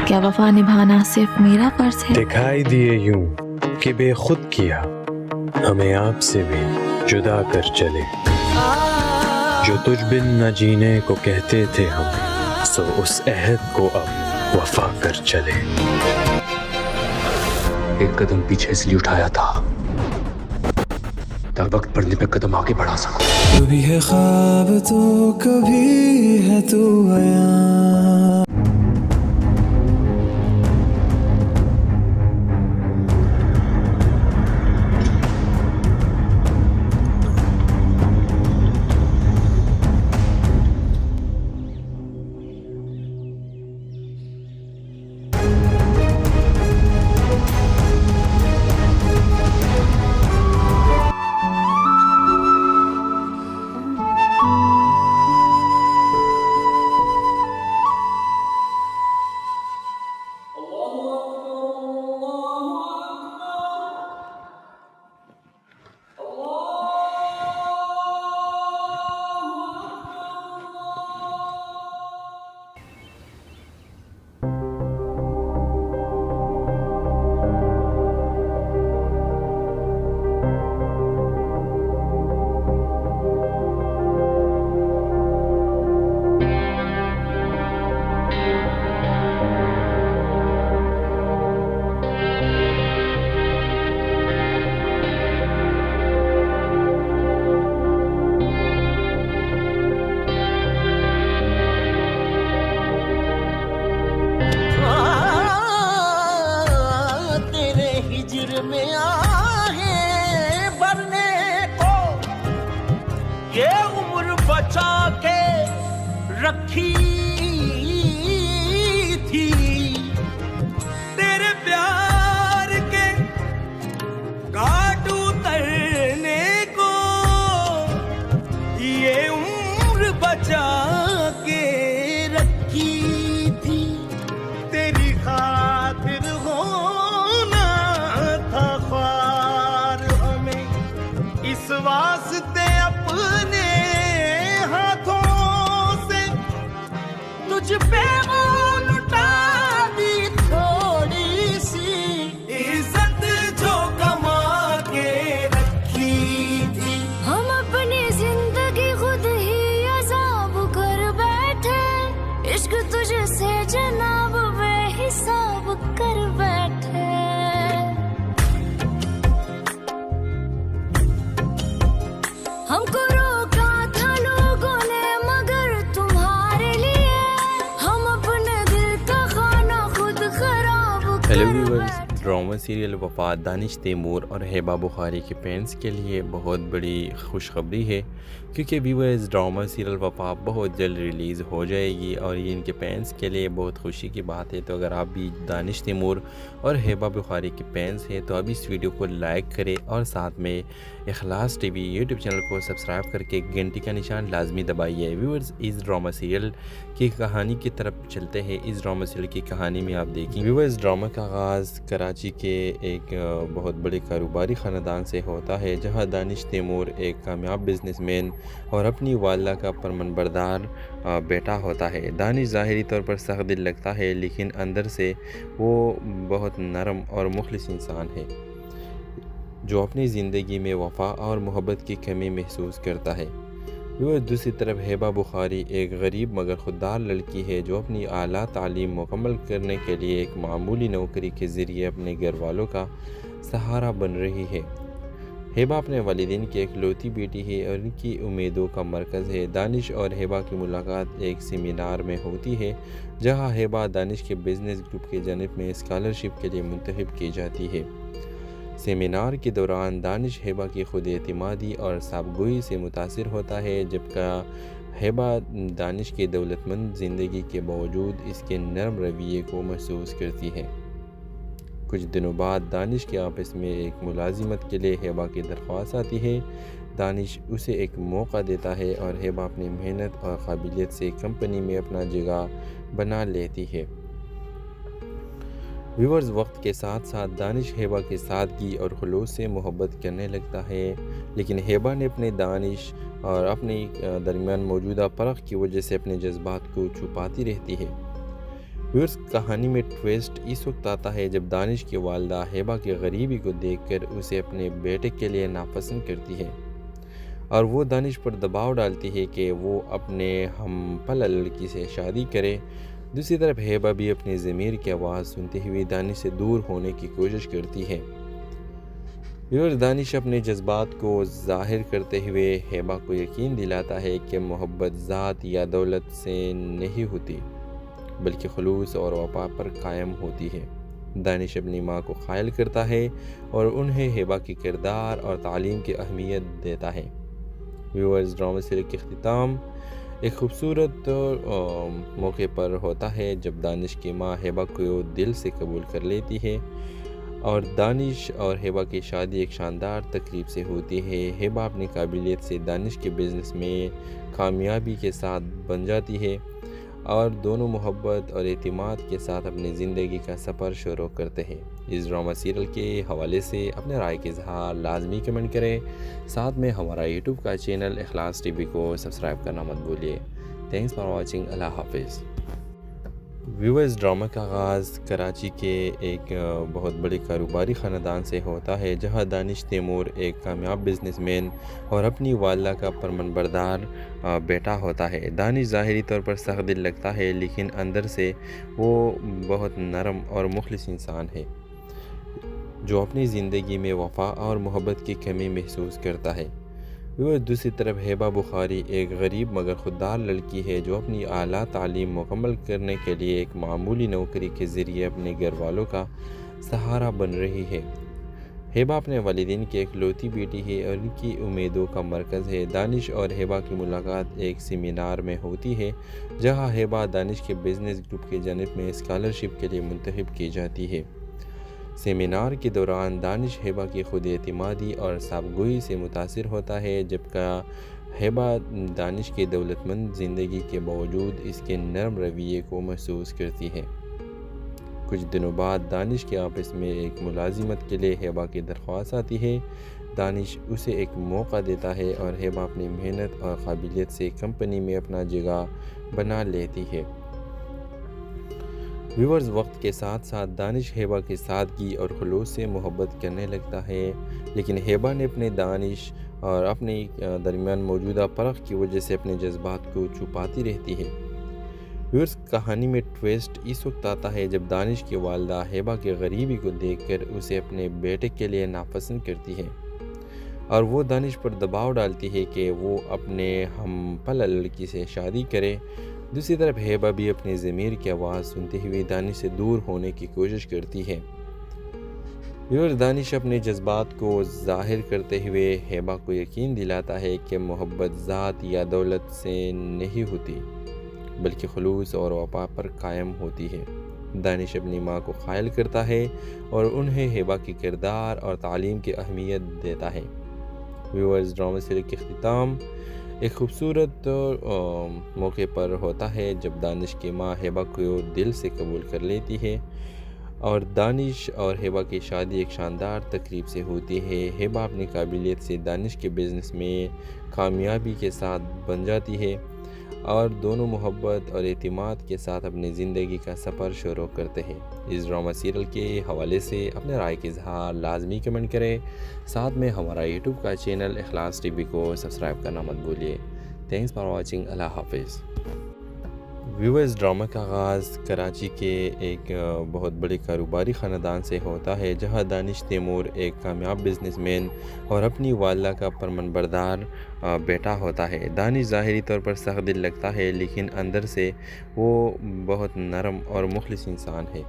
کیا وفا نبھانا صرف میرا فرض ہے؟ دکھائی دیے یوں کہ بے خود کیا ہمیں آپ سے بھی جدا کر چلے، جو تجھ بن نہ جینے کو کہتے تھے ہم، سو اس عہد کو اب وفا کر چلے۔ ایک قدم پیچھے اس لیے اٹھایا تھا تاکہ وقت پڑنے پہ قدم آگے بڑھا سکوں۔ کبھی ہے خواب تو کبھی ہے تو عیاں۔ میں آہیں بھرنے کو یہ عمر بچا کے رکھی تھی، تیرے پیار کے گھاٹ اترنے کو یہ عمر بچا کے رکھی تھی، تیری خاطر ہونا تھا خوار ہمیں، اس واسطے اپنے ہاتھوں سے تجھ پہ وہ لٹا دی تھوڑی سی عزت جو کما کے رکھی تھی۔ ہم اپنی زندگی خود ہی عذاب کر بیٹھے، عشق تجھ سے جناب بے حساب کر بیٹھے۔ ہم کو روکا تھا لوگوں نے مگر تمہارے لیے ہم اپنے دل کا خانہ خود خراب کر ہیلو ویورز، بیٹھے۔ ڈرامہ سیریل وفا دانش تیمور اور ہیبا بخاری کے فینس کے لیے بہت بڑی خوشخبری ہے، کیونکہ ویورز ڈرامہ سیریل وفا بہت جلد ریلیز ہو جائے گی اور یہ ان کے فینس کے لیے بہت خوشی کی بات ہے۔ تو اگر آپ بھی دانش تیمور اور ہیبا بخاری کے فینس ہیں تو اب اس ویڈیو کو لائک کریں اور ساتھ میں اخلاص ٹی وی یوٹیوب چینل کو سبسکرائب کر کے گھنٹی کا نشان لازمی دبائیے۔ ویورز، اس ڈرامہ سیریل کی کہانی کی طرف چلتے ہیں۔ اس ڈرامہ سیریل کی کہانی میں آپ دیکھیں، ویورز ڈرامہ کا آغاز کراچی کے ایک بہت بڑے کاروباری خاندان سے ہوتا ہے، جہاں دانش تیمور ایک کامیاب بزنس مین اور اپنی والدہ کا فرمانبردار بیٹا ہوتا ہے۔ دانش ظاہری طور پر سخت دل لگتا ہے، لیکن اندر سے وہ بہت نرم اور مخلص انسان ہے، جو اپنی زندگی میں وفا اور محبت کی کمی محسوس کرتا ہے۔ وہ دوسری طرف ہیبا بخاری ایک غریب مگر خوددار لڑکی ہے، جو اپنی اعلیٰ تعلیم مکمل کرنے کے لیے ایک معمولی نوکری کے ذریعے اپنے گھر والوں کا سہارا بن رہی ہے۔ ہیبا اپنے والدین کی اکلوتی بیٹی ہے اور ان کی امیدوں کا مرکز ہے۔ دانش اور ہیبا کی ملاقات ایک سیمینار میں ہوتی ہے، جہاں ہیبا دانش کے بزنس گروپ کی جانب میں اسکالرشپ کے لیے منتخب کی جاتی ہے۔ سیمینار کے دوران دانش ہیبا کی خود اعتمادی اور صابگوئی سے متاثر ہوتا ہے، جبکہ ہیبا دانش کی دولت مند زندگی کے باوجود اس کے نرم رویے کو محسوس کرتی ہے۔ کچھ دنوں بعد دانش کے آفس میں ایک ملازمت کے لیے ہیبا کی درخواست آتی ہے۔ دانش اسے ایک موقع دیتا ہے اور ہیبا اپنی محنت اور قابلیت سے کمپنی میں اپنا جگہ بنا لیتی ہے۔ ویورز، وقت کے ساتھ ساتھ دانش ہیبا کی سادگی اور خلوص سے محبت کرنے لگتا ہے، لیکن ہیبا نے اپنے دانش اور اپنے درمیان موجودہ فرق کی وجہ سے اپنے جذبات کو چھپاتی رہتی ہے۔ ویورز، کہانی میں ٹویسٹ اس وقت آتا ہے جب دانش کی والدہ ہیبا کی غریبی کو دیکھ کر اسے اپنے بیٹے کے لیے ناپسند کرتی ہے اور وہ دانش پر دباؤ ڈالتی ہے کہ وہ اپنے ہم پلہ لڑکی سے شادی کرے۔ دوسری طرف ہیبا بھی اپنی ضمیر کی آواز سنتے ہوئے دانش سے دور ہونے کی کوشش کرتی ہے۔ ویورز، دانش اپنے جذبات کو ظاہر کرتے ہوئے ہیبا کو یقین دلاتا ہے کہ محبت ذات یا دولت سے نہیں ہوتی بلکہ خلوص اور وفا پر قائم ہوتی ہے۔ دانش اپنی ماں کو قائل کرتا ہے اور انہیں ہیبا کی کردار اور تعلیم کی اہمیت دیتا ہے۔ ویورز، ڈرامہ سیریز کے اختتام ایک خوبصورت موقع پر ہوتا ہے جب دانش کی ماں ہیبا کو دل سے قبول کر لیتی ہے اور دانش اور ہیبا کی شادی ایک شاندار تقریب سے ہوتی ہے۔ ہیبا اپنی قابلیت سے دانش کے بزنس میں کامیابی کے ساتھ بن جاتی ہے اور دونوں محبت اور اعتماد کے ساتھ اپنی زندگی کا سفر شروع کرتے ہیں۔ اس ڈرامہ سیریل کے حوالے سے اپنے رائے کے اظہار لازمی کمنٹ کریں، ساتھ میں ہمارا یوٹیوب کا چینل اخلاص ٹی وی کو سبسکرائب کرنا مت بھولیے۔ تھینکس فار واچنگ، اللہ حافظ۔ ویورز، ڈرامہ کا آغاز کراچی کے ایک بہت بڑے کاروباری خاندان سے ہوتا ہے جہاں دانش تیمور ایک کامیاب بزنس مین اور اپنی والدہ کا فرمانبردار بیٹا ہوتا ہے۔ دانش ظاہری طور پر سخت دل لگتا ہے لیکن اندر سے وہ بہت نرم اور مخلص انسان ہے جو اپنی زندگی میں وفا اور محبت کی کمی محسوس کرتا ہے۔ دوسری طرف ہیبا بخاری ایک غریب مگر خوددار لڑکی ہے جو اپنی اعلیٰ تعلیم مکمل کرنے کے لیے ایک معمولی نوکری کے ذریعے اپنے گھر والوں کا سہارا بن رہی ہے۔ ہیبا اپنے والدین کی اکلوتی بیٹی ہے اور ان کی امیدوں کا مرکز ہے۔ دانش اور ہیبا کی ملاقات ایک سیمینار میں ہوتی ہے جہاں ہیبا دانش کے بزنس گروپ کی جانب میں اسکالرشپ کے لیے منتخب کی جاتی ہے۔ سیمینار کے دوران دانش ہیبا کی خود اعتمادی اور صابگوئی سے متاثر ہوتا ہے جبکہ ہیبا دانش کی دولت مند زندگی کے باوجود اس کے نرم رویے کو محسوس کرتی ہے۔ کچھ دنوں بعد دانش کے آفس میں ایک ملازمت کے لیے ہیبا کی درخواست آتی ہے۔ دانش اسے ایک موقع دیتا ہے اور ہیبا اپنی محنت اور قابلیت سے کمپنی میں اپنا جگہ بنا لیتی ہے۔ ویورز، وقت کے ساتھ ساتھ دانش ہیبا کی سادگی اور خلوص سے محبت کرنے لگتا ہے لیکن ہیبا نے اپنے دانش اور اپنے درمیان موجودہ فرق کی وجہ سے اپنے جذبات کو چھپاتی رہتی ہے۔ ویورز، کہانی میں ٹویسٹ اس وقت آتا ہے جب دانش کی والدہ ہیبا کی غریبی کو دیکھ کر اسے اپنے بیٹے کے لیے ناپسند کرتی ہے اور وہ دانش پر دباؤ ڈالتی ہے کہ وہ اپنے ہم پلہ لڑکی سے شادی کرے۔ دوسری طرف ہیبا بھی اپنی ضمیر کی آواز سنتے ہوئے دانش سے دور ہونے کی کوشش کرتی ہے۔ دانش اپنے جذبات کو ظاہر کرتے ہوئے ہیبا کو یقین دلاتا ہے کہ محبت ذات یا دولت سے نہیں ہوتی بلکہ خلوص اور وفا پر قائم ہوتی ہے۔ دانش اپنی ماں کو قائل کرتا ہے اور انہیں ہیبا کی کردار اور تعلیم کی اہمیت دیتا ہے۔ ویورز، ڈرامہ سیریز کے اختتام ایک خوبصورت موقع پر ہوتا ہے جب دانش کی ماں ہیبا کو دل سے قبول کر لیتی ہے اور دانش اور ہیبا کی شادی ایک شاندار تقریب سے ہوتی ہے۔ ہیبا اپنی قابلیت سے دانش کے بزنس میں کامیابی کے ساتھ بن جاتی ہے اور دونوں محبت اور اعتماد کے ساتھ اپنی زندگی کا سفر شروع کرتے ہیں۔ اس ڈرامہ سیریل کے حوالے سے اپنے رائے کے اظہار لازمی کمنٹ کریں، ساتھ میں ہمارا یوٹیوب کا چینل اخلاص ٹی وی کو سبسکرائب کرنا مت بھولیے۔ تھینکس فار واچنگ، اللہ حافظ۔ ویورز، ڈرامہ کا آغاز کراچی کے ایک بہت بڑے کاروباری خاندان سے ہوتا ہے جہاں دانش تیمور ایک کامیاب بزنس مین اور اپنی والدہ کا فرمانبردار بیٹا ہوتا ہے۔ دانش ظاہری طور پر سخت دل لگتا ہے لیکن اندر سے وہ بہت نرم اور مخلص انسان ہے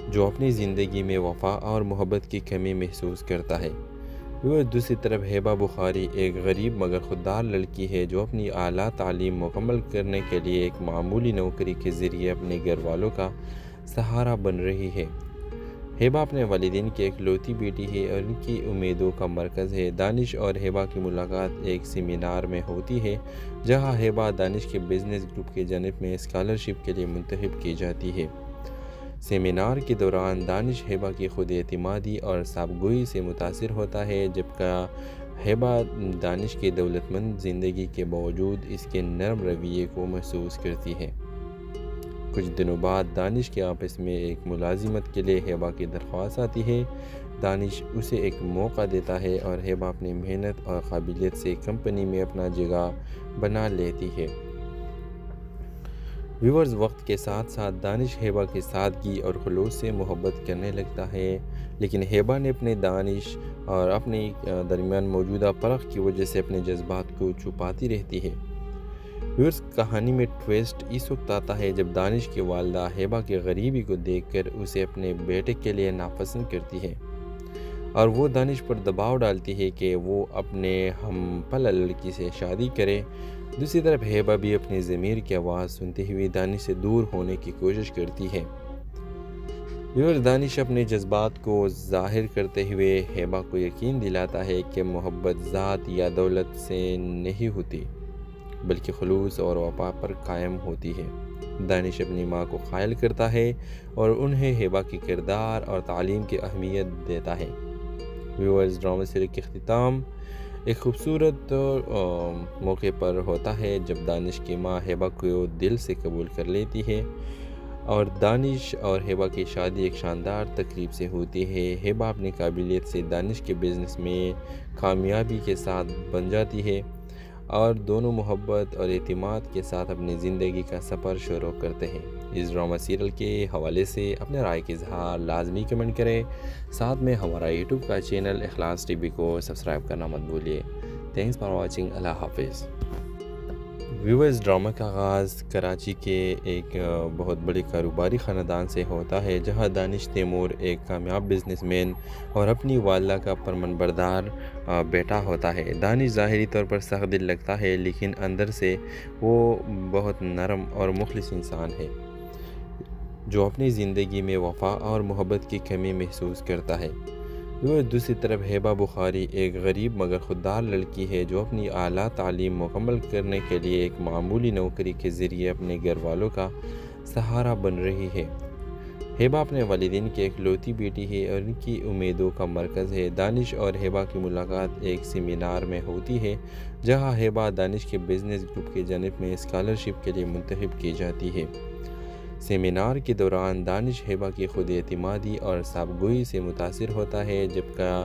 جو اپنی زندگی میں وفا اور محبت کی کمی محسوس کرتا ہے۔ دوسری طرف ہیبا بخاری ایک غریب مگر خوددار لڑکی ہے جو اپنی اعلیٰ تعلیم مکمل کرنے کے لیے ایک معمولی نوکری کے ذریعے اپنے گھر والوں کا سہارا بن رہی ہے۔ ہیبا اپنے والدین کی اکلوتی بیٹی ہے اور ان کی امیدوں کا مرکز ہے۔ دانش اور ہیبا کی ملاقات ایک سیمینار میں ہوتی ہے جہاں ہیبا دانش کے بزنس گروپ کی جانب میں اسکالرشپ کے لیے منتخب کی جاتی ہے۔ سیمینار کے دوران دانش ہیبا کی خود اعتمادی اور صابگوئی سے متاثر ہوتا ہے جبکہ ہیبا دانش کی دولت مند زندگی کے باوجود اس کے نرم رویے کو محسوس کرتی ہے۔ کچھ دنوں بعد دانش کے آفس میں ایک ملازمت کے لیے ہیبا کی درخواست آتی ہے۔ دانش اسے ایک موقع دیتا ہے اور ہیبا اپنی محنت اور قابلیت سے کمپنی میں اپنا جگہ بنا لیتی ہے۔ ویورز، وقت کے ساتھ ساتھ دانش ہیبا کی سادگی اور خلوص سے محبت کرنے لگتا ہے، لیکن ہیبا نے اپنے دانش اور اپنے درمیان موجودہ فرق کی وجہ سے اپنے جذبات کو چھپاتی رہتی ہے۔ ویورز، کہانی میں ٹویسٹ اس وقت آتا ہے جب دانش کی والدہ ہیبا کی غریبی کو دیکھ کر اسے اپنے بیٹے کے لیے ناپسند کرتی ہے اور وہ دانش پر دباؤ ڈالتی ہے کہ وہ اپنے ہم پلہ لڑکی سے شادی کرے۔ دوسری طرف ہیبا بھی اپنی ضمیر کی آواز سنتے ہوئے دانش سے دور ہونے کی کوشش کرتی ہے۔ دانش اپنے جذبات کو ظاہر کرتے ہوئے ہیبا کو یقین دلاتا ہے کہ محبت ذات یا دولت سے نہیں ہوتی بلکہ خلوص اور وفا پر قائم ہوتی ہے۔ دانش اپنی ماں کو قائل کرتا ہے اور انہیں ہیبا کی کردار اور تعلیم کی اہمیت دیتا ہے۔ ویورز، ڈرامہ سیریز کے اختتام ایک خوبصورت موقع پر ہوتا ہے جب دانش کی ماں ہیبا کو دل سے قبول کر لیتی ہے اور دانش اور ہیبا کی شادی ایک شاندار تقریب سے ہوتی ہے۔ ہیبا اپنی قابلیت سے دانش کے بزنس میں کامیابی کے ساتھ بن جاتی ہے اور دونوں محبت اور اعتماد کے ساتھ اپنی زندگی کا سفر شروع کرتے ہیں۔ اس ڈرامہ سیریل کے حوالے سے اپنے رائے کا اظہار لازمی کمنٹ کریں، ساتھ میں ہمارا یوٹیوب کا چینل اخلاص ٹی وی کو سبسکرائب کرنا مت بھولیے۔ Thanks for watching. اللہ حافظ۔ ویورز، ڈرامہ کا آغاز کراچی کے ایک بہت بڑے کاروباری خاندان سے ہوتا ہے جہاں دانش تیمور ایک کامیاب بزنس مین اور اپنی والدہ کا فرمانبردار بیٹا ہوتا ہے۔ دانش ظاہری طور پر سخت دل لگتا ہے لیکن اندر سے وہ بہت نرم اور مخلص انسان ہے جو اپنی زندگی میں وفا اور محبت کی کمی محسوس کرتا ہے۔ دوسری طرف ہیبا بخاری ایک غریب مگر خوددار لڑکی ہے جو اپنی اعلیٰ تعلیم مکمل کرنے کے لیے ایک معمولی نوکری کے ذریعے اپنے گھر والوں کا سہارا بن رہی ہے۔ ہیبا اپنے والدین کی اکلوتی بیٹی ہے اور ان کی امیدوں کا مرکز ہے۔ دانش اور ہیبا کی ملاقات ایک سیمینار میں ہوتی ہے جہاں ہیبا دانش کے بزنس گروپ کی جانب میں اسکالرشپ کے لیے منتخب کی جاتی ہے۔ سیمینار کے دوران دانش ہیبا کی خود اعتمادی اور صابگوئی سے متاثر ہوتا ہے جبکہ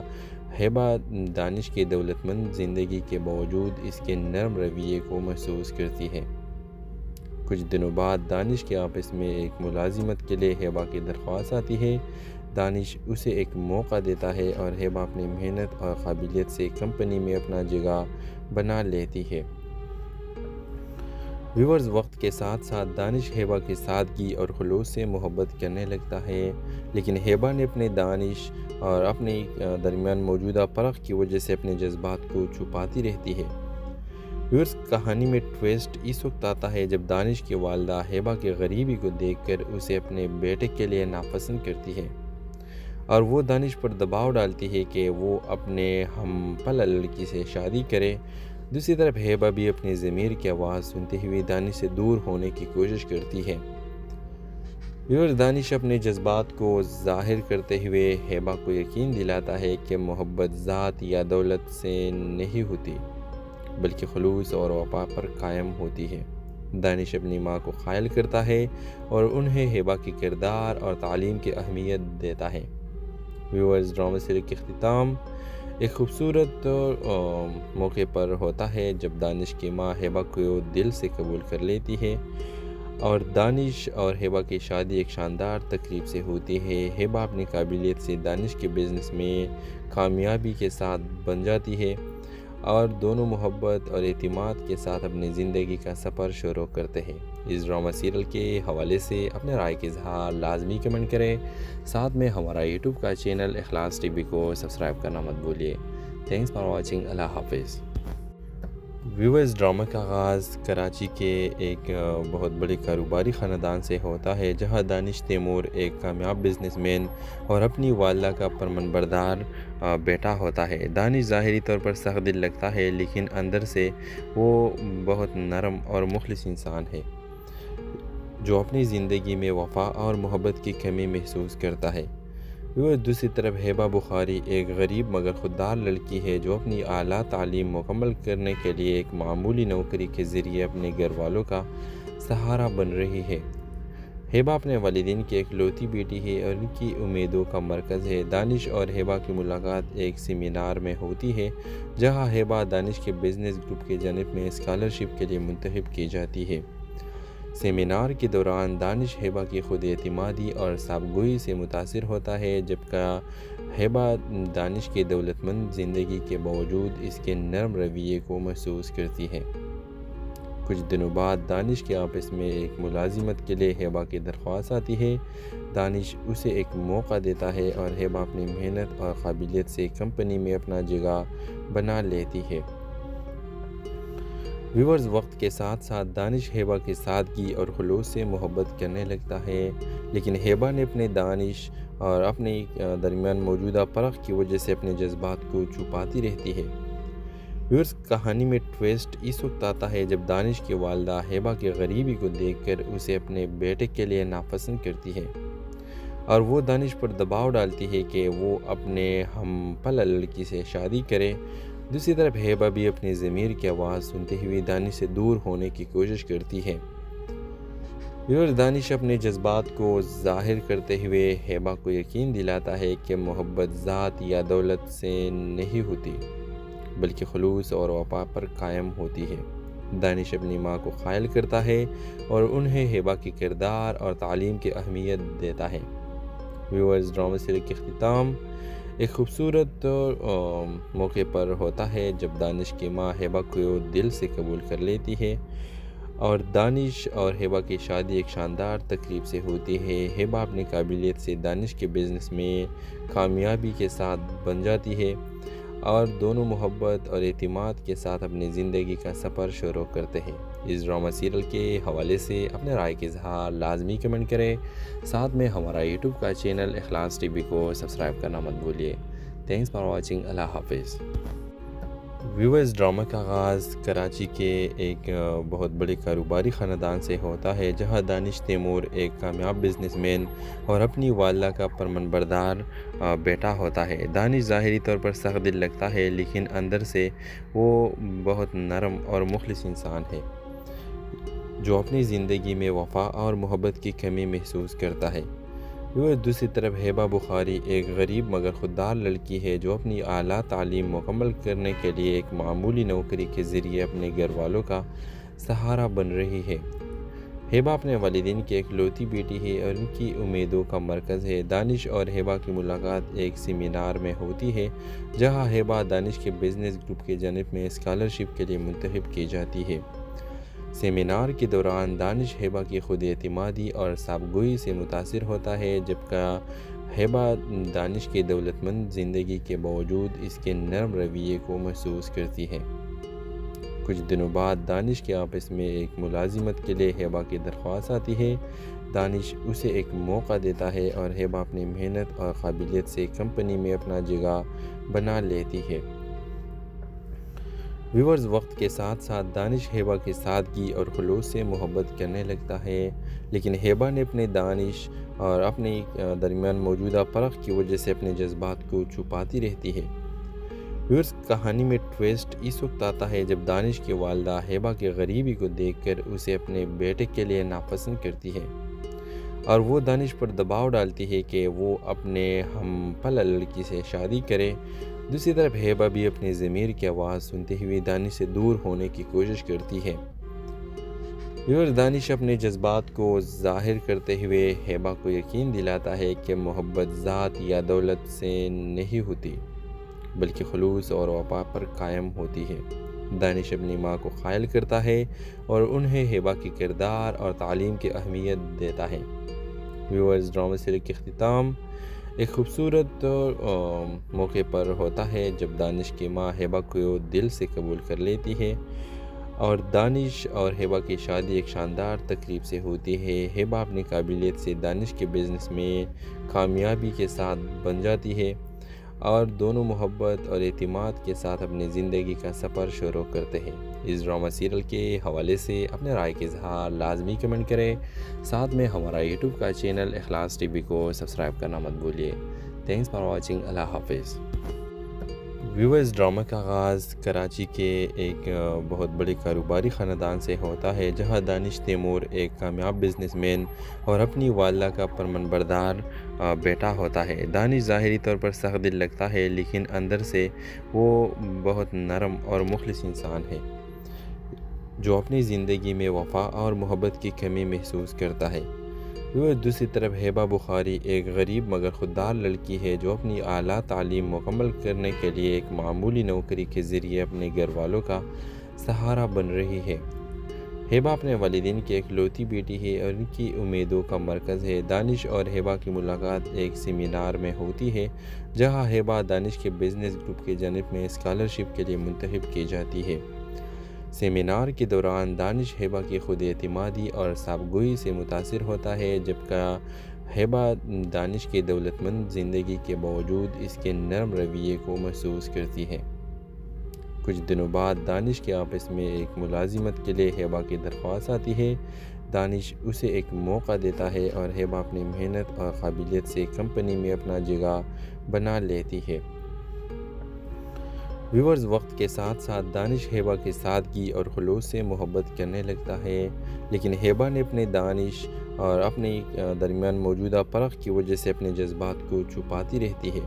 ہیبا دانش کی دولت مند زندگی کے باوجود اس کے نرم رویے کو محسوس کرتی ہے۔ کچھ دنوں بعد دانش کے آفس میں ایک ملازمت کے لیے ہیبا کی درخواست آتی ہے۔ دانش اسے ایک موقع دیتا ہے اور ہیبا اپنی محنت اور قابلیت سے کمپنی میں اپنا جگہ بنا لیتی ہے۔ ویورز، وقت کے ساتھ ساتھ دانش ہیبا کی سادگی اور خلوص سے محبت کرنے لگتا ہے، لیکن ہیبا نے اپنے دانش اور اپنے درمیان موجودہ فرق کی وجہ سے اپنے جذبات کو چھپاتی رہتی ہے۔ ویورز، کہانی میں ٹویسٹ اس وقت آتا ہے جب دانش کی والدہ ہیبا کی غریبی کو دیکھ کر اسے اپنے بیٹے کے لیے ناپسند کرتی ہے اور وہ دانش پر دباؤ ڈالتی ہے کہ وہ اپنے ہم پلہ لڑکی سے شادی کرے۔ دوسری طرف ہیبا بھی اپنی ضمیر کی آواز سنتے ہوئے دانش سے دور ہونے کی کوشش کرتی ہے۔ دانش اپنے جذبات کو ظاہر کرتے ہوئے ہیبا کو یقین دلاتا ہے کہ محبت ذات یا دولت سے نہیں ہوتی بلکہ خلوص اور وفا پر قائم ہوتی ہے۔ دانش اپنی ماں کو قائل کرتا ہے اور انہیں ہیبا کی کردار اور تعلیم کی اہمیت دیتا ہے۔ ویورز، ڈرامہ سیریز کے اختتام ایک خوبصورت موقع پر ہوتا ہے جب دانش کی ماں ہیبا کو دل سے قبول کر لیتی ہے اور دانش اور ہیبا کی شادی ایک شاندار تقریب سے ہوتی ہے۔ ہیبا اپنی قابلیت سے دانش کے بزنس میں کامیابی کے ساتھ بن جاتی ہے اور دونوں محبت اور اعتماد کے ساتھ اپنی زندگی کا سفر شروع کرتے ہیں۔ اس ڈرامہ سیریل کے حوالے سے اپنے رائے کا اظہار لازمی کمنٹ کریں، ساتھ میں ہمارا یوٹیوب کا چینل اخلاص ٹی وی کو سبسکرائب کرنا مت بھولیے۔ Thanks for watching. اللہ حافظ۔ ویورز، ڈرامہ کا آغاز کراچی کے ایک بہت بڑے کاروباری خاندان سے ہوتا ہے جہاں دانش تیمور ایک کامیاب بزنس مین اور اپنی والدہ کا فرمانبردار بیٹا ہوتا ہے۔ دانش ظاہری طور پر سخت دل لگتا ہے لیکن اندر سے وہ بہت نرم اور مخلص انسان ہے جو اپنی زندگی میں وفا اور محبت کی کمی محسوس کرتا ہے۔ دوسری طرف ہیبا بخاری ایک غریب مگر خوددار لڑکی ہے جو اپنی اعلیٰ تعلیم مکمل کرنے کے لیے ایک معمولی نوکری کے ذریعے اپنے گھر والوں کا سہارا بن رہی ہے۔ ہیبا اپنے والدین کی اکلوتی بیٹی ہے اور ان کی امیدوں کا مرکز ہے۔ دانش اور ہیبا کی ملاقات ایک سیمینار میں ہوتی ہے جہاں ہیبا دانش کے بزنس گروپ کی جانب میں اسکالرشپ کے لیے منتخب کی جاتی ہے۔ سیمینار کے دوران دانش ہیبا کی خود اعتمادی اور صابگوئی سے متاثر ہوتا ہے، جبکہ ہیبا دانش کی دولت مند زندگی کے باوجود اس کے نرم رویے کو محسوس کرتی ہے۔ کچھ دنوں بعد دانش کے آفس میں ایک ملازمت کے لیے ہیبا کی درخواست آتی ہے۔ دانش اسے ایک موقع دیتا ہے اور ہیبا اپنی محنت اور قابلیت سے کمپنی میں اپنا جگہ بنا لیتی ہے۔ ویورز، وقت کے ساتھ ساتھ دانش ہیبا کی سادگی اور خلوص سے محبت کرنے لگتا ہے، لیکن ہیبا نے اپنے دانش اور اپنے درمیان موجودہ فرق کی وجہ سے اپنے جذبات کو چھپاتی رہتی ہے۔ ویورز، کہانی میں ٹویسٹ اس وقت آتا ہے جب دانش کی والدہ ہیبا کی غریبی کو دیکھ کر اسے اپنے بیٹے کے لیے ناپسند کرتی ہے اور وہ دانش پر دباؤ ڈالتی ہے کہ وہ اپنے ہم پلہ لڑکی سے شادی کرے۔ دوسری طرف ہیبا بھی اپنی ضمیر کی آواز سنتے ہوئے دانش سے دور ہونے کی کوشش کرتی ہے۔ ویورز، دانش اپنے جذبات کو ظاہر کرتے ہوئے ہیبا کو یقین دلاتا ہے کہ محبت ذات یا دولت سے نہیں ہوتی بلکہ خلوص اور وفا پر قائم ہوتی ہے۔ دانش اپنی ماں کو قائل کرتا ہے اور انہیں ہیبا کے کردار اور تعلیم کی اہمیت دیتا ہے۔ ویورز، ڈرامہ سیریز کے اختتام ایک خوبصورت موقع پر ہوتا ہے جب دانش کی ماں ہیبا کو دل سے قبول کر لیتی ہے اور دانش اور ہیبا کی شادی ایک شاندار تقریب سے ہوتی ہے۔ ہیبا اپنی قابلیت سے دانش کے بزنس میں کامیابی کے ساتھ بن جاتی ہے اور دونوں محبت اور اعتماد کے ساتھ اپنی زندگی کا سفر شروع کرتے ہیں۔ اس ڈرامہ سیریل کے حوالے سے اپنے رائے کا اظہار لازمی کمنٹ کریں، ساتھ میں ہمارا یوٹیوب کا چینل اخلاص ٹی وی کو سبسکرائب کرنا مت بھولیے۔ Thanks for watching. اللہ حافظ۔ ویورز، ڈرامہ کا آغاز کراچی کے ایک بہت بڑے کاروباری خاندان سے ہوتا ہے جہاں دانش تیمور ایک کامیاب بزنس مین اور اپنی والدہ کا فرمانبردار بیٹا ہوتا ہے۔ دانش ظاہری طور پر سخت دل لگتا ہے لیکن اندر سے وہ بہت نرم اور مخلص انسان ہے جو اپنی زندگی میں وفا اور محبت کی کمی محسوس کرتا ہے۔ دوسری طرف ہیبا بخاری ایک غریب مگر خوددار لڑکی ہے جو اپنی اعلیٰ تعلیم مکمل کرنے کے لیے ایک معمولی نوکری کے ذریعے اپنے گھر والوں کا سہارا بن رہی ہے۔ ہیبا اپنے والدین کی اکلوتی بیٹی ہے اور ان کی امیدوں کا مرکز ہے۔ دانش اور ہیبا کی ملاقات ایک سیمینار میں ہوتی ہے جہاں ہیبا دانش کے بزنس گروپ کی جانب میں اسکالرشپ کے لیے منتخب کی جاتی ہے۔ سیمینار کے دوران دانش ہیبا کی خود اعتمادی اور صابگوئی سے متاثر ہوتا ہے، جبکہ ہیبا دانش کی دولت مند زندگی کے باوجود اس کے نرم رویے کو محسوس کرتی ہے۔ کچھ دنوں بعد دانش کے آفس میں ایک ملازمت کے لیے ہیبا کی درخواست آتی ہے۔ دانش اسے ایک موقع دیتا ہے اور ہیبا اپنی محنت اور قابلیت سے کمپنی میں اپنا جگہ بنا لیتی ہے۔ ویورز، وقت کے ساتھ ساتھ دانش ہیبا کی سادگی اور خلوص سے محبت کرنے لگتا ہے، لیکن ہیبا نے اپنے دانش اور اپنے درمیان موجودہ فرق کی وجہ سے اپنے جذبات کو چھپاتی رہتی ہے۔ ویورز، کہانی میں ٹویسٹ اس وقت آتا ہے جب دانش کی والدہ ہیبا کی غریبی کو دیکھ کر اسے اپنے بیٹے کے لیے ناپسند کرتی ہے اور وہ دانش پر دباؤ ڈالتی ہے کہ وہ اپنے ہم پلہ لڑکی سے شادی کرے۔ دوسری طرف ہیبا بھی اپنی ضمیر کی آواز سنتے ہوئے دانش سے دور ہونے کی کوشش کرتی ہے۔ دانش اپنے جذبات کو ظاہر کرتے ہوئے ہیبا کو یقین دلاتا ہے کہ محبت ذات یا دولت سے نہیں ہوتی بلکہ خلوص اور وفا پر قائم ہوتی ہے۔ دانش اپنی ماں کو قائل کرتا ہے اور انہیں ہیبا کے کردار اور تعلیم کی اہمیت دیتا ہے۔ ویورز، ڈرامہ سیریز کے اختتام ایک خوبصورت موقع پر ہوتا ہے جب دانش کی ماں ہیبا کو دل سے قبول کر لیتی ہے اور دانش اور ہیبا کی شادی ایک شاندار تقریب سے ہوتی ہے۔ ہیبا اپنی قابلیت سے دانش کے بزنس میں کامیابی کے ساتھ بن جاتی ہے اور دونوں محبت اور اعتماد کے ساتھ اپنی زندگی کا سفر شروع کرتے ہیں۔ اس ڈرامہ سیریل کے حوالے سے اپنے رائے کا اظہار لازمی کمنٹ کریں، ساتھ میں ہمارا یوٹیوب کا چینل اخلاص ٹی وی کو سبسکرائب کرنا مت بھولیے۔ Thanks for watching. اللہ حافظ۔ ویورز، ڈرامہ کا آغاز کراچی کے ایک بہت بڑے کاروباری خاندان سے ہوتا ہے، جہاں دانش تیمور ایک کامیاب بزنس مین اور اپنی والدہ کا فرمانبردار بیٹا ہوتا ہے۔ دانش ظاہری طور پر سخت دل لگتا ہے، لیکن اندر سے وہ بہت نرم اور مخلص انسان ہے جو اپنی زندگی میں وفا اور محبت کی کمی محسوس کرتا ہے۔ دوسری طرف ہیبا بخاری ایک غریب مگر خوددار لڑکی ہے جو اپنی اعلیٰ تعلیم مکمل کرنے کے لیے ایک معمولی نوکری کے ذریعے اپنے گھر والوں کا سہارا بن رہی ہے۔ ہیبا اپنے والدین کی اکلوتی بیٹی ہے اور ان کی امیدوں کا مرکز ہے۔ دانش اور ہیبا کی ملاقات ایک سیمینار میں ہوتی ہے، جہاں ہیبا دانش کے بزنس گروپ کی جانب میں اسکالرشپ کے لیے منتخب کی جاتی ہے۔ سیمینار کے دوران دانش ہیبا کی خود اعتمادی اور صابگوئی سے متاثر ہوتا ہے، جبکہ ہیبا دانش کی دولت مند زندگی کے باوجود اس کے نرم رویے کو محسوس کرتی ہے۔ کچھ دنوں بعد دانش کے آفس میں ایک ملازمت کے لیے ہیبا کی درخواست آتی ہے۔ دانش اسے ایک موقع دیتا ہے اور ہیبا اپنی محنت اور قابلیت سے کمپنی میں اپنا جگہ بنا لیتی ہے۔ ویورز، وقت کے ساتھ ساتھ دانش ہیبا کی سادگی اور خلوص سے محبت کرنے لگتا ہے، لیکن ہیبا نے اپنے دانش اور اپنے درمیان موجودہ فرق کی وجہ سے اپنے جذبات کو چھپاتی رہتی ہے۔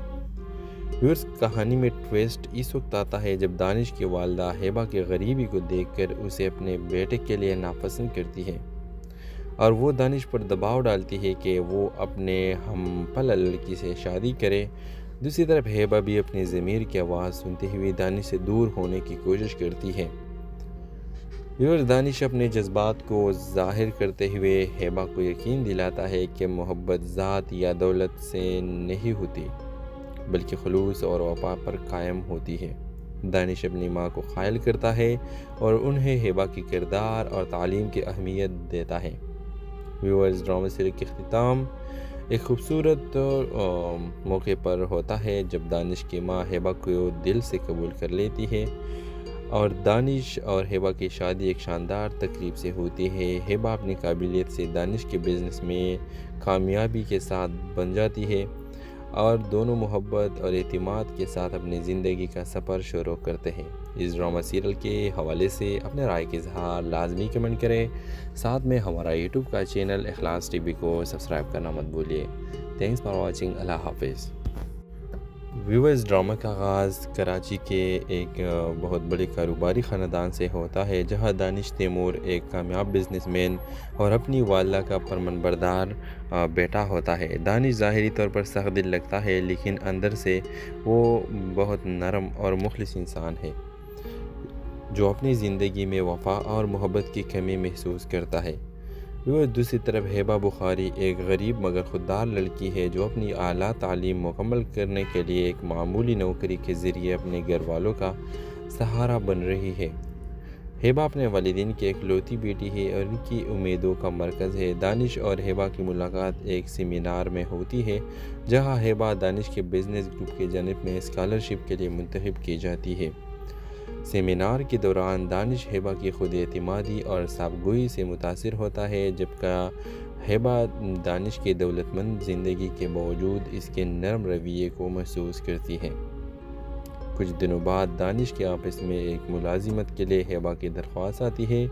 ویورز، کہانی میں ٹویسٹ اس وقت آتا ہے جب دانش کی والدہ ہیبا کی غریبی کو دیکھ کر اسے اپنے بیٹے کے لیے ناپسند کرتی ہے اور وہ دانش پر دباؤ ڈالتی ہے کہ وہ اپنے ہم پلہ لڑکی سے شادی کرے۔ دوسری طرف ہیبا بھی اپنی ضمیر کی آواز سنتے ہوئے دانش سے دور ہونے کی کوشش کرتی ہے۔ دانش اپنے جذبات کو ظاہر کرتے ہوئے ہیبا کو یقین دلاتا ہے کہ محبت ذات یا دولت سے نہیں ہوتی، بلکہ خلوص اور وفا پر قائم ہوتی ہے۔ دانش اپنی ماں کو قائل کرتا ہے اور انہیں ہیبا کی کردار اور تعلیم کی اہمیت دیتا ہے۔ ویورز، ڈرامہ سیریز کے اختتام ایک خوبصورت موقع پر ہوتا ہے جب دانش کی ماں ہیبا کو دل سے قبول کر لیتی ہے اور دانش اور ہیبا کی شادی ایک شاندار تقریب سے ہوتی ہے۔ ہیبا اپنی قابلیت سے دانش کے بزنس میں کامیابی کے ساتھ بن جاتی ہے اور دونوں محبت اور اعتماد کے ساتھ اپنی زندگی کا سفر شروع کرتے ہیں۔ اس ڈرامہ سیریل کے حوالے سے اپنے رائے کا اظہار لازمی کمنٹ کریں، ساتھ میں ہمارا یوٹیوب کا چینل اخلاص ٹی وی کو سبسکرائب کرنا مت بھولیے۔ Thanks for watching. اللہ حافظ۔ ویورز، ڈرامہ کا آغاز کراچی کے ایک بہت بڑے کاروباری خاندان سے ہوتا ہے، جہاں دانش تیمور ایک کامیاب بزنس مین اور اپنی والدہ کا فرمانبردار بیٹا ہوتا ہے۔ دانش ظاہری طور پر سخت دل لگتا ہے، لیکن اندر سے وہ بہت نرم اور مخلص انسان ہے جو اپنی زندگی میں وفا اور محبت کی کمی محسوس کرتا ہے۔ دوسری طرف ہیبا بخاری ایک غریب مگر خوددار لڑکی ہے جو اپنی اعلیٰ تعلیم مکمل کرنے کے لیے ایک معمولی نوکری کے ذریعے اپنے گھر والوں کا سہارا بن رہی ہے۔ ہیبا اپنے والدین کی اکلوتی بیٹی ہے اور ان کی امیدوں کا مرکز ہے۔ دانش اور ہیبا کی ملاقات ایک سیمینار میں ہوتی ہے، جہاں ہیبا دانش کے بزنس گروپ کی جانب میں اسکالرشپ کے لیے منتخب کی جاتی ہے۔ سیمینار کے دوران دانش ہیبا کی خود اعتمادی اور صابگوئی سے متاثر ہوتا ہے، جبکہ ہیبا دانش کی دولت مند زندگی کے باوجود اس کے نرم رویے کو محسوس کرتی ہے۔ کچھ دنوں بعد دانش کے آفس میں ایک ملازمت کے لیے ہیبا کی درخواست آتی ہے۔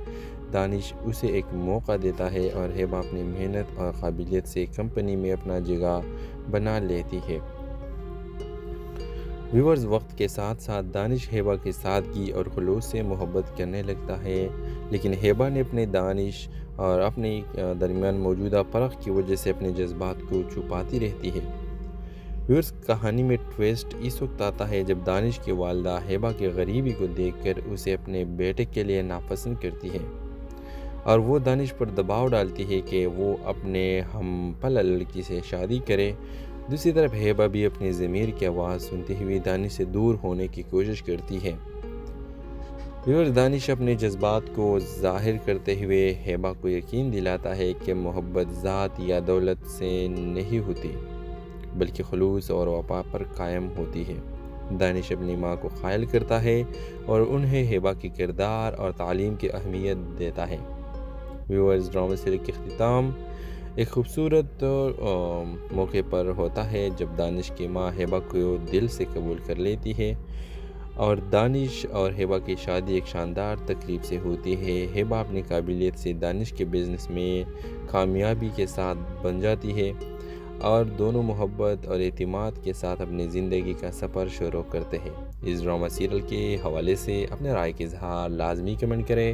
دانش اسے ایک موقع دیتا ہے اور ہیبا اپنی محنت اور قابلیت سے کمپنی میں اپنا جگہ بنا لیتی ہے۔ ویورز، وقت کے ساتھ ساتھ دانش ہیبا کی سادگی اور خلوص سے محبت کرنے لگتا ہے، لیکن ہیبا نے اپنے دانش اور اپنے درمیان موجودہ فرق کی وجہ سے اپنے جذبات کو چھپاتی رہتی ہے۔ ویورز، کہانی میں ٹویسٹ اس وقت آتا ہے جب دانش کی والدہ ہیبا کی غریبی کو دیکھ کر اسے اپنے بیٹے کے لیے ناپسند کرتی ہے اور وہ دانش پر دباؤ ڈالتی ہے کہ وہ اپنے ہم پلہ لڑکی سے شادی کرے۔ دوسری طرف ہیبا بھی اپنی ضمیر کی آواز سنتے ہوئے دانش سے دور ہونے کی کوشش کرتی ہے۔ دانش اپنے جذبات کو ظاہر کرتے ہوئے ہیبا کو یقین دلاتا ہے کہ محبت ذات یا دولت سے نہیں ہوتی، بلکہ خلوص اور وفا پر قائم ہوتی ہے۔ دانش اپنی ماں کو قائل کرتا ہے اور انہیں ہیبا کی کردار اور تعلیم کی اہمیت دیتا ہے۔ ویورز، ڈرامہ سیریز کے اختتام ایک خوبصورت موقع پر ہوتا ہے جب دانش کی ماں ہیبا کو دل سے قبول کر لیتی ہے اور دانش اور ہیبا کی شادی ایک شاندار تقریب سے ہوتی ہے۔ ہیبا اپنی قابلیت سے دانش کے بزنس میں کامیابی کے ساتھ بن جاتی ہے اور دونوں محبت اور اعتماد کے ساتھ اپنی زندگی کا سفر شروع کرتے ہیں۔ اس ڈرامہ سیریل کے حوالے سے اپنے رائے کا اظہار لازمی کمنٹ کریں،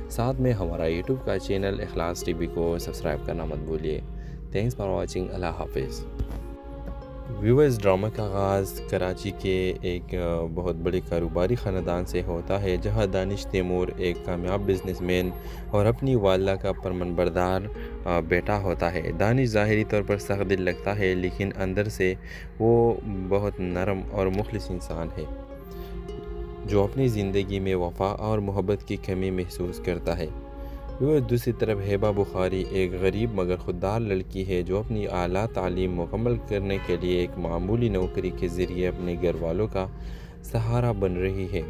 ساتھ میں ہمارا یوٹیوب کا چینل اخلاص ٹی وی کو سبسکرائب کرنا مت بھولیے۔ Thanks for watching. اللہ حافظ۔ ویورز، ڈرامہ کا آغاز کراچی کے ایک بہت بڑے کاروباری خاندان سے ہوتا ہے، جہاں دانش تیمور ایک کامیاب بزنس مین اور اپنی والدہ کا فرمانبردار بیٹا ہوتا ہے۔ دانش ظاہری طور پر سخت دل لگتا ہے، لیکن اندر سے وہ بہت نرم اور مخلص انسان ہے جو اپنی زندگی میں وفا اور محبت کی کمی محسوس کرتا ہے۔ دوسری طرف ہیبا بخاری ایک غریب مگر خوددار لڑکی ہے جو اپنی اعلیٰ تعلیم مکمل کرنے کے لیے ایک معمولی نوکری کے ذریعے اپنے گھر والوں کا سہارا بن رہی ہے۔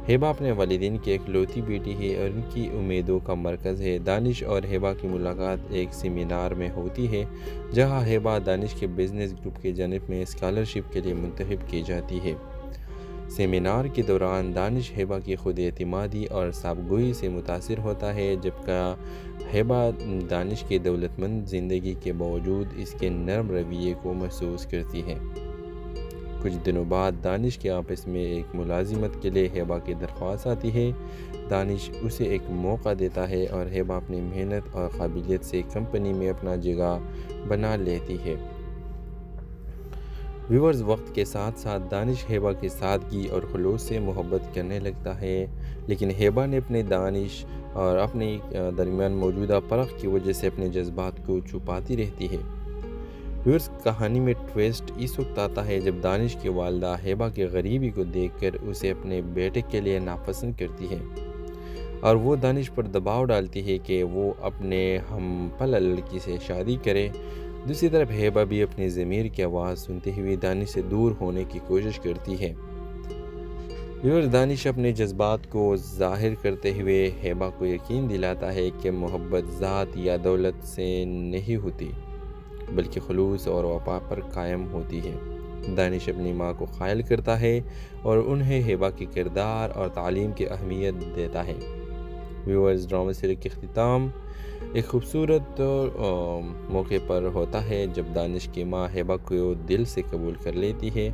ہیبا اپنے والدین کی اکلوتی بیٹی ہے اور ان کی امیدوں کا مرکز ہے۔ دانش اور ہیبا کی ملاقات ایک سیمینار میں ہوتی ہے، جہاں ہیبا دانش کے بزنس گروپ کی جانب میں اسکالرشپ کے لیے منتخب کی جاتی ہے۔ سیمینار کے دوران دانش ہیبا کی خود اعتمادی اور صابگوئی سے متاثر ہوتا ہے، جبکہ ہیبا دانش کی دولت مند زندگی کے باوجود اس کے نرم رویے کو محسوس کرتی ہے۔ کچھ دنوں بعد دانش کے آپس میں ایک ملازمت کے لیے ہیبا کی درخواست آتی ہے۔ دانش اسے ایک موقع دیتا ہے اور ہیبا اپنی محنت اور قابلیت سے کمپنی میں اپنا جگہ بنا لیتی ہے۔ ویورز، وقت کے ساتھ ساتھ دانش ہیبا کی سادگی اور خلوص سے محبت کرنے لگتا ہے، لیکن ہیبا نے اپنے دانش اور اپنے درمیان موجودہ فرق کی وجہ سے اپنے جذبات کو چھپاتی رہتی ہے۔ ویورز، کہانی میں ٹویسٹ اس وقت آتا ہے جب دانش کی والدہ ہیبا کی غریبی کو دیکھ کر اسے اپنے بیٹے کے لیے ناپسند کرتی ہے اور وہ دانش پر دباؤ ڈالتی ہے کہ وہ اپنے ہم پلہ لڑکی سے شادی کرے۔ دوسری طرف ہیبا بھی اپنی ضمیر کی آواز سنتے ہوئے دانش سے دور ہونے کی کوشش کرتی ہے۔ دانش اپنے جذبات کو ظاہر کرتے ہوئے ہیبا کو یقین دلاتا ہے کہ محبت ذات یا دولت سے نہیں ہوتی، بلکہ خلوص اور وفا پر قائم ہوتی ہے۔ دانش اپنی ماں کو قائل کرتا ہے اور انہیں ہیبا کے کردار اور تعلیم کی اہمیت دیتا ہے۔ ویورز، ڈرامہ سیریل کے اختتام ایک خوبصورت موقع پر ہوتا ہے جب دانش کی ماں ہیبا کو دل سے قبول کر لیتی ہے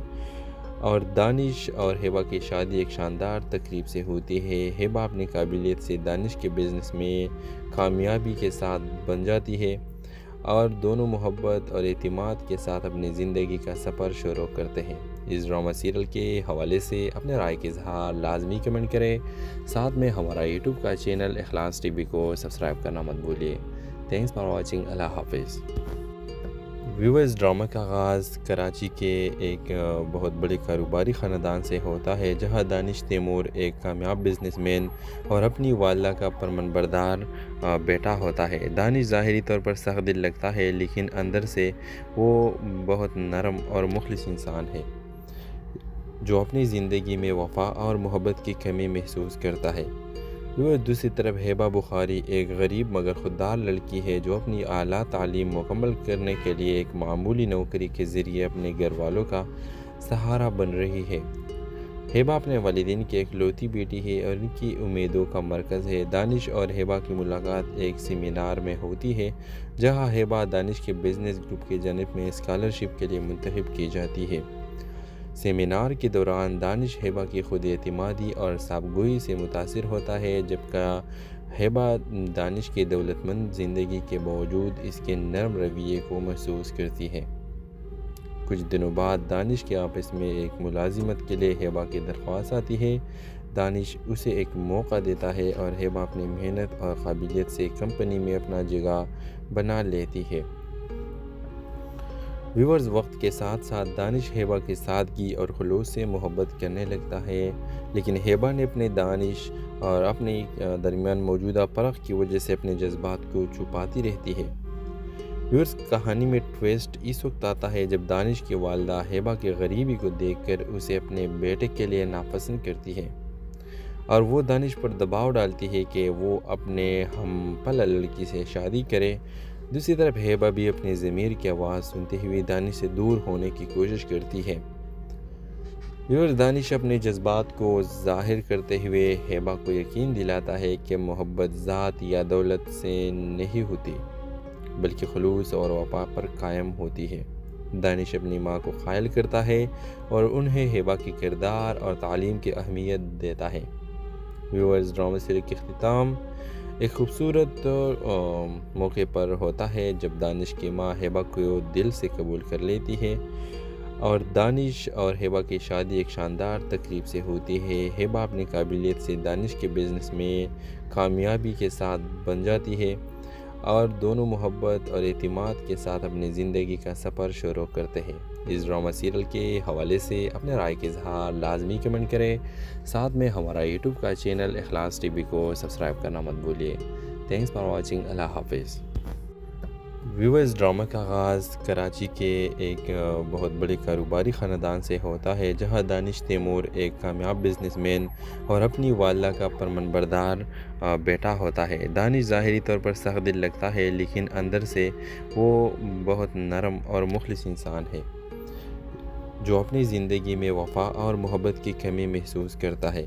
اور دانش اور ہیبا کی شادی ایک شاندار تقریب سے ہوتی ہے۔ ہیبا اپنی قابلیت سے دانش کے بزنس میں کامیابی کے ساتھ بن جاتی ہے اور دونوں محبت اور اعتماد کے ساتھ اپنی زندگی کا سفر شروع کرتے ہیں۔ اس ڈرامہ سیریل کے حوالے سے اپنے رائے کا اظہار لازمی کمنٹ کریں، ساتھ میں ہمارا یوٹیوب کا چینل اخلاص ٹی وی کو سبسکرائب کرنا مت بھولیے۔ Thanks for watching. اللہ حافظ۔ ویورز، ڈرامہ کا آغاز کراچی کے ایک بہت بڑے کاروباری خاندان سے ہوتا ہے، جہاں دانش تیمور ایک کامیاب بزنس مین اور اپنی والدہ کا فرمانبردار بیٹا ہوتا ہے۔ دانش ظاہری طور پر سخت دل لگتا ہے، لیکن اندر سے وہ بہت نرم اور مخلص انسان ہے جو اپنی زندگی میں وفا اور محبت کی کمی محسوس کرتا ہے۔ دوسری طرف ہیبا بخاری ایک غریب مگر خوددار لڑکی ہے جو اپنی اعلیٰ تعلیم مکمل کرنے کے لیے ایک معمولی نوکری کے ذریعے اپنے گھر والوں کا سہارا بن رہی ہے۔ ہیبا اپنے والدین کی اکلوتی بیٹی ہے اور ان کی امیدوں کا مرکز ہے۔ دانش اور ہیبا کی ملاقات ایک سیمینار میں ہوتی ہے، جہاں ہیبا دانش کے بزنس گروپ کی جانب میں اسکالرشپ کے لیے منتخب کی جاتی ہے۔ سیمینار کے دوران دانش ہیبا کی خود اعتمادی اور صابگوئی سے متاثر ہوتا ہے، جبکہ ہیبا دانش کی دولت مند زندگی کے باوجود اس کے نرم رویے کو محسوس کرتی ہے۔ کچھ دنوں بعد دانش کے آپس میں ایک ملازمت کے لیے ہیبا کی درخواست آتی ہے۔ دانش اسے ایک موقع دیتا ہے اور ہیبا اپنی محنت اور قابلیت سے کمپنی میں اپنا جگہ بنا لیتی ہے۔ ویورز، وقت کے ساتھ ساتھ دانش ہیبا کی سادگی اور خلوص سے محبت کرنے لگتا ہے، لیکن ہیبا نے اپنے دانش اور اپنے درمیان موجودہ فرق کی وجہ سے اپنے جذبات کو چھپاتی رہتی ہے۔ ویورز، کہانی میں ٹویسٹ اس وقت آتا ہے جب دانش کی والدہ ہیبا کی غریبی کو دیکھ کر اسے اپنے بیٹے کے لیے ناپسند کرتی ہے اور وہ دانش پر دباؤ ڈالتی ہے کہ وہ اپنے ہم پلہ لڑکی سے شادی کرے۔ دوسری طرف ہیبا بھی اپنی ضمیر کی آواز سنتے ہوئے دانش سے دور ہونے کی کوشش کرتی ہے۔ ویورز، دانش اپنے جذبات کو ظاہر کرتے ہوئے ہیبا کو یقین دلاتا ہے کہ محبت ذات یا دولت سے نہیں ہوتی بلکہ خلوص اور وفا پر قائم ہوتی ہے۔ دانش اپنی ماں کو قائل کرتا ہے اور انہیں ہیبا کی کردار اور تعلیم کی اہمیت دیتا ہے۔ ویورز، ڈرامہ سیریز کے اختتام ایک خوبصورت موقع پر ہوتا ہے جب دانش کی ماں ہیبا کو دل سے قبول کر لیتی ہے اور دانش اور ہیبا کی شادی ایک شاندار تقریب سے ہوتی ہے۔ ہیبا اپنی قابلیت سے دانش کے بزنس میں کامیابی کے ساتھ بن جاتی ہے اور دونوں محبت اور اعتماد کے ساتھ اپنی زندگی کا سفر شروع کرتے ہیں۔ اس ڈرامہ سیریل کے حوالے سے اپنے رائے کے اظہار لازمی کمنٹ کریں، ساتھ میں ہمارا یوٹیوب کا چینل اخلاص ٹی وی کو سبسکرائب کرنا مت بھولیے۔ تھینکس فار واچنگ، اللہ حافظ۔ ویورز، ڈرامہ کا آغاز کراچی کے ایک بہت بڑے کاروباری خاندان سے ہوتا ہے جہاں دانش تیمور ایک کامیاب بزنس مین اور اپنی والدہ کا فرمانبردار بیٹا ہوتا ہے۔ دانش ظاہری طور پر سخت دل لگتا ہے لیکن اندر سے وہ بہت نرم اور مخلص انسان ہے جو اپنی زندگی میں وفا اور محبت کی کمی محسوس کرتا ہے۔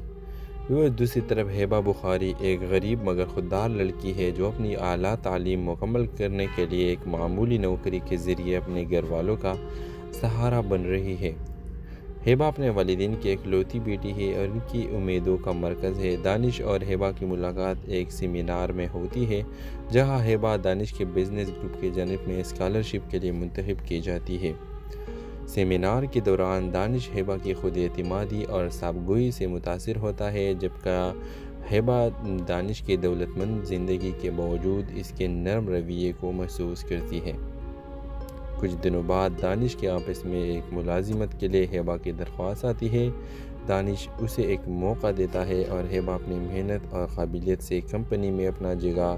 دوسری طرف ہیبا بخاری ایک غریب مگر خوددار لڑکی ہے جو اپنی اعلیٰ تعلیم مکمل کرنے کے لیے ایک معمولی نوکری کے ذریعے اپنے گھر والوں کا سہارا بن رہی ہے۔ ہیبا اپنے والدین کی اکلوتی بیٹی ہے اور ان کی امیدوں کا مرکز ہے۔ دانش اور ہیبا کی ملاقات ایک سیمینار میں ہوتی ہے جہاں ہیبا دانش کے بزنس گروپ کی جانب میں اسکالرشپ کے لیے منتخب کی جاتی ہے۔ سیمینار کے دوران دانش ہیبا کی خود اعتمادی اور صابگوئی سے متاثر ہوتا ہے جبکہ ہیبا دانش کی دولت مند زندگی کے باوجود اس کے نرم رویے کو محسوس کرتی ہے۔ کچھ دنوں بعد دانش کے آفس میں ایک ملازمت کے لیے ہیبا کی درخواست آتی ہے۔ دانش اسے ایک موقع دیتا ہے اور ہیبا اپنی محنت اور قابلیت سے کمپنی میں اپنا جگہ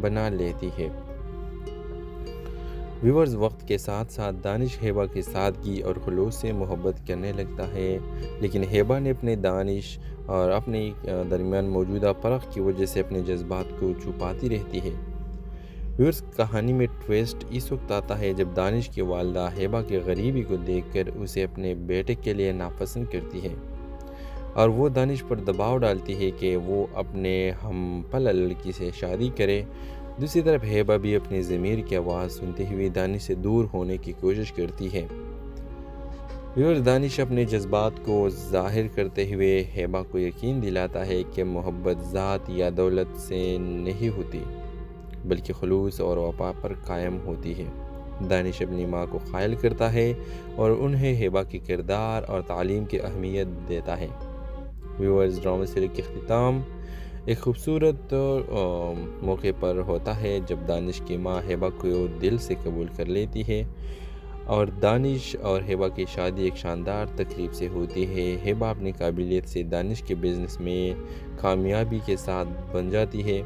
بنا لیتی ہے۔ ویورز، وقت کے ساتھ ساتھ دانش ہیبا کی سادگی اور خلوص سے محبت کرنے لگتا ہے لیکن ہیبا نے اپنے دانش اور اپنے درمیان موجودہ فرق کی وجہ سے اپنے جذبات کو چھپاتی رہتی ہے۔ ویورز، کہانی میں ٹویسٹ اس وقت آتا ہے جب دانش کی والدہ ہیبا کی غریبی کو دیکھ کر اسے اپنے بیٹے کے لیے ناپسند کرتی ہے اور وہ دانش پر دباؤ ڈالتی ہے کہ وہ اپنے ہم پلہ لڑکی سے شادی کرے۔ دوسری طرف ہیبا بھی اپنی ضمیر کی آواز سنتے ہوئے دانش سے دور ہونے کی کوشش کرتی ہے۔ دانش اپنے جذبات کو ظاہر کرتے ہوئے ہیبا کو یقین دلاتا ہے کہ محبت ذات یا دولت سے نہیں ہوتی بلکہ خلوص اور وفا پر قائم ہوتی ہے۔ دانش اپنی ماں کو قائل کرتا ہے اور انہیں ہیبا کی کردار اور تعلیم کی اہمیت دیتا ہے۔ ویورز، ڈرامہ سیریز کے اختتام ایک خوبصورت موقع پر ہوتا ہے جب دانش کی ماں ہیبا کو دل سے قبول کر لیتی ہے اور دانش اور ہیبا کی شادی ایک شاندار تقریب سے ہوتی ہے۔ ہیبا اپنی قابلیت سے دانش کے بزنس میں کامیابی کے ساتھ بن جاتی ہے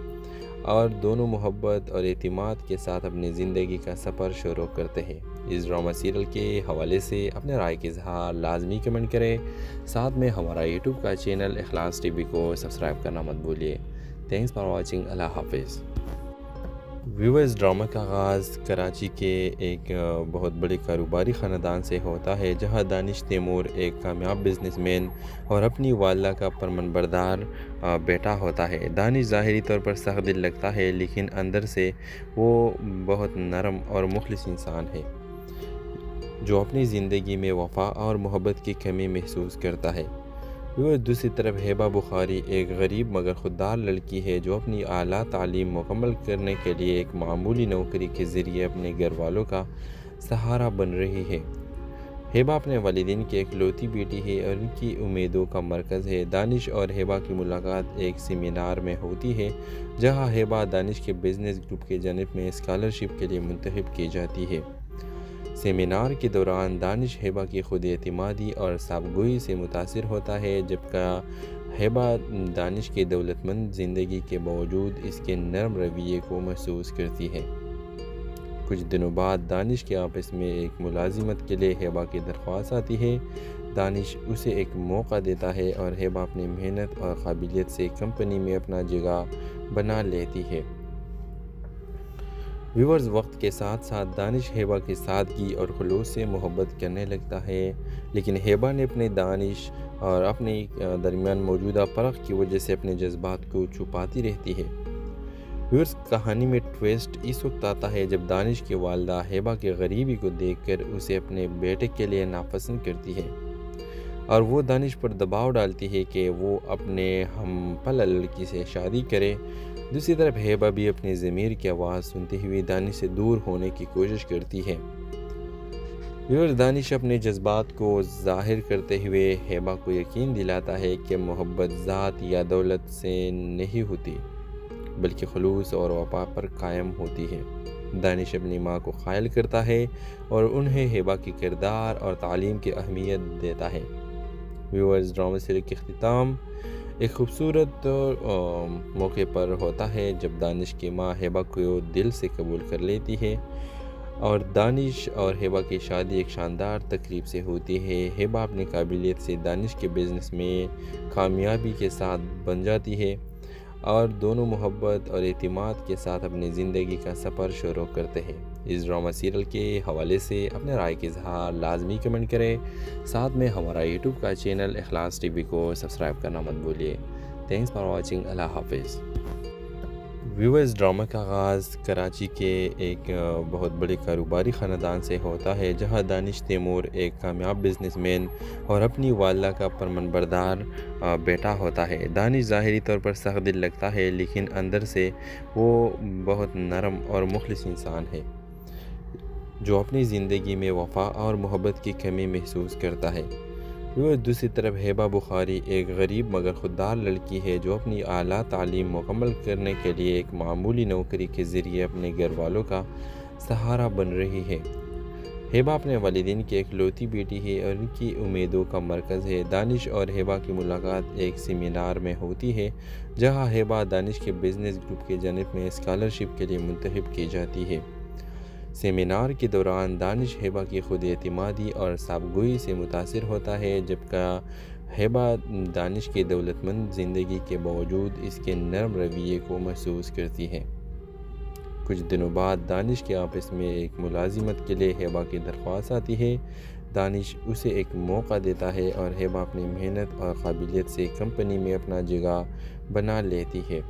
اور دونوں محبت اور اعتماد کے ساتھ اپنی زندگی کا سفر شروع کرتے ہیں۔ اس ڈرامہ سیریل کے حوالے سے اپنے رائے کے اظہار لازمی کمنٹ کریں، ساتھ میں ہمارا یوٹیوب کا چینل اخلاص ٹی وی کو سبسکرائب کرنا مت بھولیے۔ تھینکس فار واچنگ، اللہ حافظ۔ ویورز، ڈرامہ کا آغاز کراچی کے ایک بہت بڑے کاروباری خاندان سے ہوتا ہے جہاں دانش تیمور ایک کامیاب بزنس مین اور اپنی والدہ کا فرمانبردار بیٹا ہوتا ہے۔ دانش ظاہری طور پر سخت دل لگتا ہے لیکن اندر سے وہ بہت نرم اور مخلص انسان ہے جو اپنی زندگی میں وفا اور محبت کی کمی محسوس کرتا ہے۔ دوسری طرف ہیبا بخاری ایک غریب مگر خوددار لڑکی ہے جو اپنی اعلیٰ تعلیم مکمل کرنے کے لیے ایک معمولی نوکری کے ذریعے اپنے گھر والوں کا سہارا بن رہی ہے۔ ہیبا اپنے والدین کی اکلوتی بیٹی ہے اور ان کی امیدوں کا مرکز ہے۔ دانش اور ہیبا کی ملاقات ایک سیمینار میں ہوتی ہے جہاں ہیبا دانش کے بزنس گروپ کی جانب میں اسکالرشپ کے لیے منتخب کی جاتی ہے۔ سیمینار کے دوران دانش ہیبا کی خود اعتمادی اور صابگوئی سے متاثر ہوتا ہے جبکہ ہیبا دانش کی دولت مند زندگی کے باوجود اس کے نرم رویے کو محسوس کرتی ہے۔ کچھ دنوں بعد دانش کے آفس میں ایک ملازمت کے لیے ہیبا کی درخواست آتی ہے۔ دانش اسے ایک موقع دیتا ہے اور ہیبا اپنی محنت اور قابلیت سے کمپنی میں اپنا جگہ بنا لیتی ہے۔ ویورز وقت کے ساتھ ساتھ دانش ہیبا کی سادگی اور خلوص سے محبت کرنے لگتا ہے، لیکن ہیبا نے اپنے دانش اور اپنے درمیان موجودہ فرق کی وجہ سے اپنے جذبات کو چھپاتی رہتی ہے۔ ویورز کہانی میں ٹویسٹ اس وقت آتا ہے جب دانش کی والدہ ہیبا کی غریبی کو دیکھ کر اسے اپنے بیٹے کے لیے ناپسند کرتی ہے اور وہ دانش پر دباؤ ڈالتی ہے کہ وہ اپنے ہم پلہ لڑکی سے شادی کرے۔ دوسری طرف ہیبا بھی اپنی ضمیر کی آواز سنتے ہوئے دانش سے دور ہونے کی کوشش کرتی ہے۔ دانش اپنے جذبات کو ظاہر کرتے ہوئے ہیبا کو یقین دلاتا ہے کہ محبت ذات یا دولت سے نہیں ہوتی بلکہ خلوص اور وفا پر قائم ہوتی ہے۔ دانش اپنی ماں کو قائل کرتا ہے اور انہیں ہیبا کی کردار اور تعلیم کی اہمیت دیتا ہے۔ ویورز ڈرامہ سیریز کے اختتام ایک خوبصورت موقع پر ہوتا ہے جب دانش کی ماں ہیبا کو دل سے قبول کر لیتی ہے اور دانش اور ہیبا کی شادی ایک شاندار تقریب سے ہوتی ہے۔ ہیبا اپنی قابلیت سے دانش کے بزنس میں کامیابی کے ساتھ بن جاتی ہے اور دونوں محبت اور اعتماد کے ساتھ اپنی زندگی کا سفر شروع کرتے ہیں۔ اس ڈرامہ سیریل کے حوالے سے اپنے رائے کے اظہار لازمی کمنٹ کریں، ساتھ میں ہمارا یوٹیوب کا چینل اخلاص ٹی وی کو سبسکرائب کرنا مت بھولیے۔ تھینکس فار واچنگ، اللہ حافظ۔ ویورز ڈرامہ کا آغاز کراچی کے ایک بہت بڑے کاروباری خاندان سے ہوتا ہے جہاں دانش تیمور ایک کامیاب بزنس مین اور اپنی والدہ کا فرمانبردار بیٹا ہوتا ہے۔ دانش ظاہری طور پر سخت دل لگتا ہے لیکن اندر سے وہ بہت نرم اور مخلص انسان ہے جو اپنی زندگی میں وفا اور محبت کی کمی محسوس کرتا ہے۔ دوسری طرف ہیبا بخاری ایک غریب مگر خوددار لڑکی ہے جو اپنی اعلیٰ تعلیم مکمل کرنے کے لیے ایک معمولی نوکری کے ذریعے اپنے گھر والوں کا سہارا بن رہی ہے۔ ہیبا اپنے والدین کی اکلوتی بیٹی ہے اور ان کی امیدوں کا مرکز ہے۔ دانش اور ہیبا کی ملاقات ایک سیمینار میں ہوتی ہے جہاں ہیبا دانش کے بزنس گروپ کی جانب میں اسکالرشپ کے لیے منتخب کی جاتی ہے۔ سیمینار کے دوران دانش ہیبا کی خود اعتمادی اور صابگوئی سے متاثر ہوتا ہے جبکہ ہیبا دانش کی دولت مند زندگی کے باوجود اس کے نرم رویے کو محسوس کرتی ہے۔ کچھ دنوں بعد دانش کے آفس میں ایک ملازمت کے لیے ہیبا کی درخواست آتی ہے۔ دانش اسے ایک موقع دیتا ہے اور ہیبا اپنی محنت اور قابلیت سے کمپنی میں اپنا جگہ بنا لیتی ہے۔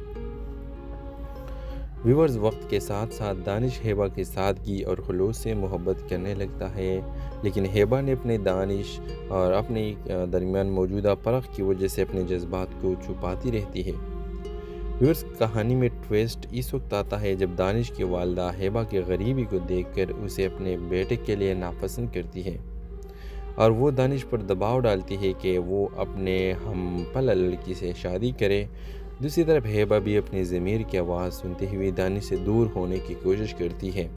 ویورز وقت کے ساتھ ساتھ دانش ہیبا کی سادگی اور خلوص سے محبت کرنے لگتا ہے، لیکن ہیبا نے اپنے دانش اور اپنے درمیان موجودہ فرق کی وجہ سے اپنے جذبات کو چھپاتی رہتی ہے۔ ویورز کہانی میں ٹویسٹ اس وقت آتا ہے جب دانش کی والدہ ہیبا کی غریبی کو دیکھ کر اسے اپنے بیٹے کے لیے ناپسند کرتی ہے اور وہ دانش پر دباؤ ڈالتی ہے کہ وہ اپنے ہم پلہ لڑکی سے شادی کرے۔ دوسری طرف ہیبا بھی اپنی ضمیر کی آواز سنتے ہوئے دانش سے دور ہونے کی کوشش کرتی ہے۔